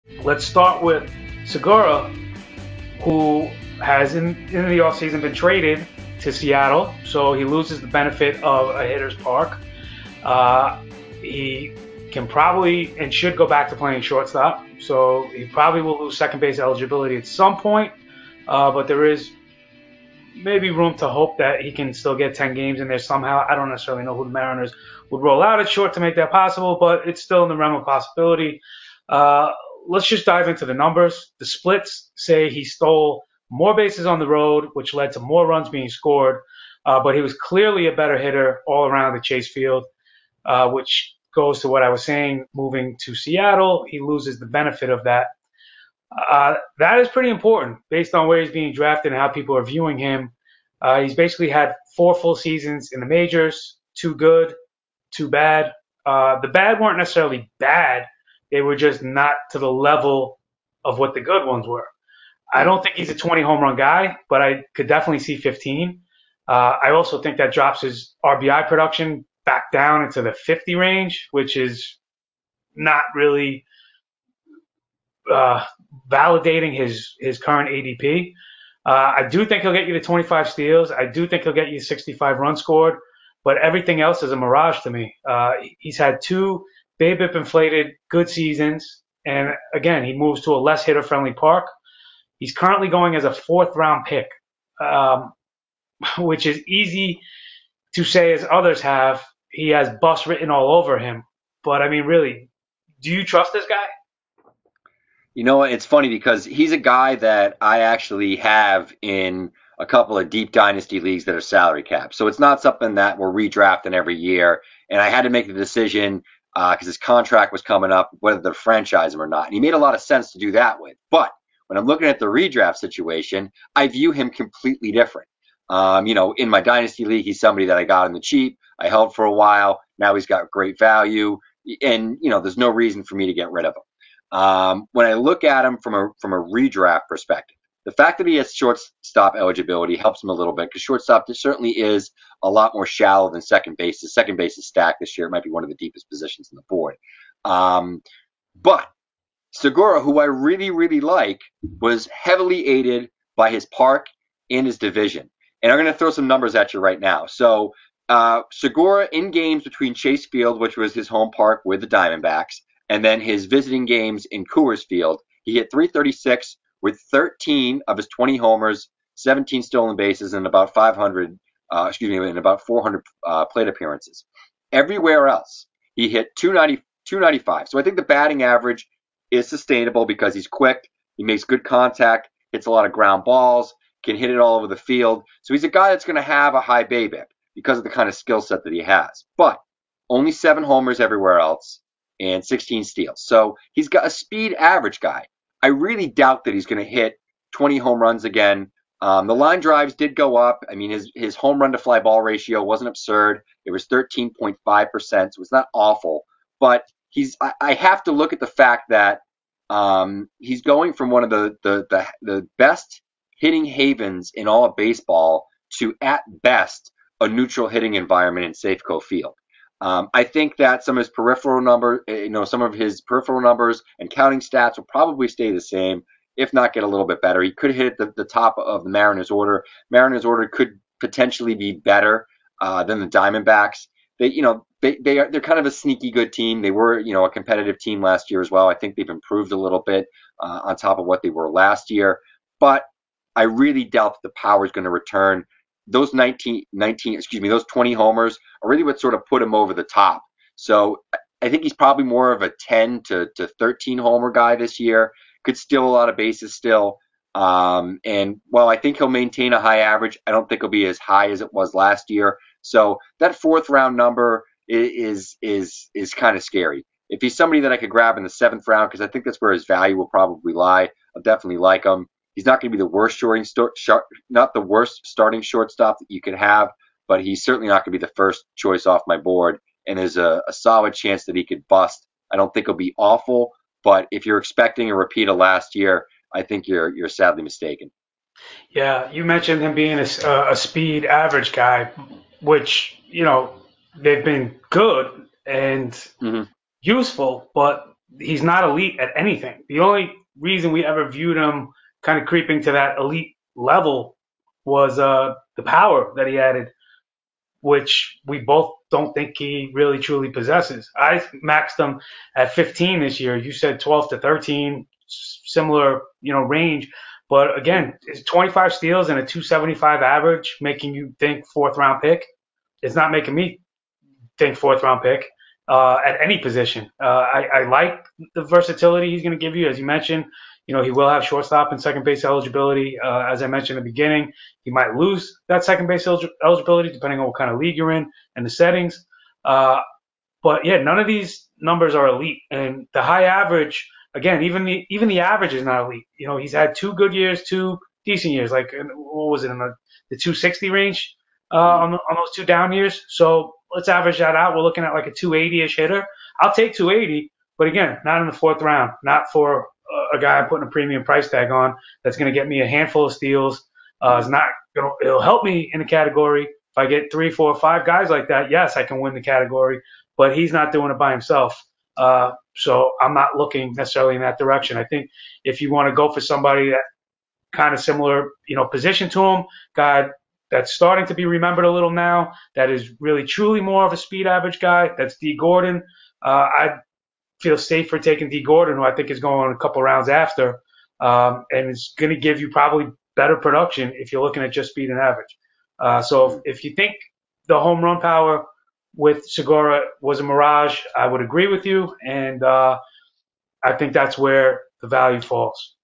Let's start with Segura, who has in the offseason been traded to Seattle, so he loses the benefit of a hitter's park. He can probably and should go back to playing shortstop, so he probably will lose second base eligibility at some point. But there is maybe room to hope that he can still get 10 games in there somehow. I don't necessarily know who the Mariners would roll out at short to make that possible, but it's still in the realm of possibility. Uh, let's just dive into the numbers. The splits say he stole more bases on the road, which led to more runs being scored, but he was clearly a better hitter all around the Chase Field, which goes to what I was saying. Moving to Seattle, he loses the benefit of that. That is pretty important based on where he's being drafted and how people are viewing him. He's basically had 4 full seasons in the majors, 2 good, 2 bad. The bad weren't necessarily bad. They were just not to the level of what the good ones were. I don't think he's a 20 home run guy, but I could definitely see 15. I also think that drops his RBI production back down into the 50 range, which is not really uh, validating his current ADP. I do think he'll get you to 25 steals. I do think he'll get you 65 runs scored, but everything else is a mirage to me. He's had 2 BABIP inflated good seasons, and again, he moves to a less hitter friendly park. He's currently going as a fourth round pick, um, which is easy to say as others have. He has bust written all over him, but I mean, really, do you trust this guy? You know what? It's funny because he's a guy that I actually have in a couple of deep dynasty leagues that are salary cap. So it's not something that we're redrafting every year. And I had to make the decision because his contract was coming up, whether to franchise him or not. And he made a lot of sense to do that with. But when I'm looking at the redraft situation, I view him completely different. In my dynasty league, he's somebody that I got on the cheap. I held for a while. Now he's got great value. And, there's no reason for me to get rid of him. When I look at him from a redraft perspective, the fact that he has shortstop eligibility helps him a little bit because shortstop certainly is a lot more shallow than second base. The second base is stacked this year. It might be one of the deepest positions in the board. Um, but Segura, who I really, really like, was heavily aided by his park and his division. And I'm going to throw some numbers at you right now. So Segura in games between Chase Field, which was his home park with the Diamondbacks, and then his visiting games in Coors Field, he hit 336 with 13 of his 20 homers, 17 stolen bases, and about 500, and about 400 plate appearances. Everywhere else, he hit 295. So I think the batting average is sustainable because he's quick, he makes good contact, hits a lot of ground balls, can hit it all over the field. So he's a guy that's going to have a high BABIP because of the kind of skill set that he has. But only 7 homers everywhere else and 16 steals. So he's got a speed average guy. I really doubt that he's going to hit 20 home runs again. The line drives did go up. I mean, his home run to fly ball ratio wasn't absurd. It was 13.5%, so it's not awful. But I have to look at the fact that he's going from one of the best hitting havens in all of baseball to, at best, a neutral hitting environment in Safeco Field. I think that some of his peripheral numbers and counting stats will probably stay the same, if not get a little bit better. He could hit the top of the Mariners order. Mariners order could potentially be better than the Diamondbacks. They're kind of a sneaky good team. They were, a competitive team last year as well. I think they've improved a little bit on top of what they were last year. But I really doubt that the power is going to return. Those 20 homers are really what sort of put him over the top. So I think he's probably more of a 10 to 13 homer guy this year. Could steal a lot of bases still. And while I think he'll maintain a high average, I don't think he'll be as high as it was last year. So that fourth round number is kind of scary. If he's somebody that I could grab in the 7th round, because I think that's where his value will probably lie, I'll definitely like him. He's not going to be the worst not the worst starting shortstop that you could have, but he's certainly not going to be the first choice off my board. And there's a solid chance that he could bust. I don't think he'll be awful, but if you're expecting a repeat of last year, I think you're sadly mistaken. Yeah, you mentioned him being a speed average guy, which they've been good and Mm-hmm. useful, but he's not elite at anything. The only reason we ever viewed him kind of creeping to that elite level was the power that he added, which we both don't think he really truly possesses. I maxed him at 15 this year. You said 12 to 13, similar, range. But again, it's 25 steals and a 275 average making you think fourth round pick. It's not making me think fourth round pick at any position. I like the versatility he's going to give you, as you mentioned. He will have shortstop and second base eligibility. As I mentioned in the beginning, he might lose that second base eligibility depending on what kind of league you're in and the settings. Uh, but yeah, none of these numbers are elite. And the high average, again, even the average is not elite. He's had 2 good years, 2 decent years. Like what was it in the 260 range on those 2 down years? So let's average that out. We're looking at like a 280-ish hitter. I'll take 280, but again, not in the fourth round. Not for a guy I'm putting a premium price tag on. That's going to get me a handful of steals. It's not it'll help me in the category. If I get 3, 4, 5 guys like that, yes, I can win the category. But he's not doing it by himself. So I'm not looking necessarily in that direction. I think if you want to go for somebody that kind of similar, position to him, guy that's starting to be remembered a little now, that is really truly more of a speed average guy, that's D. Gordon. I feel safer taking D. Gordon, who I think is going a couple rounds after, and it's going to give you probably better production if you're looking at just speed and average. So if you think the home run power with Segura was a mirage, I would agree with you, and I think that's where the value falls.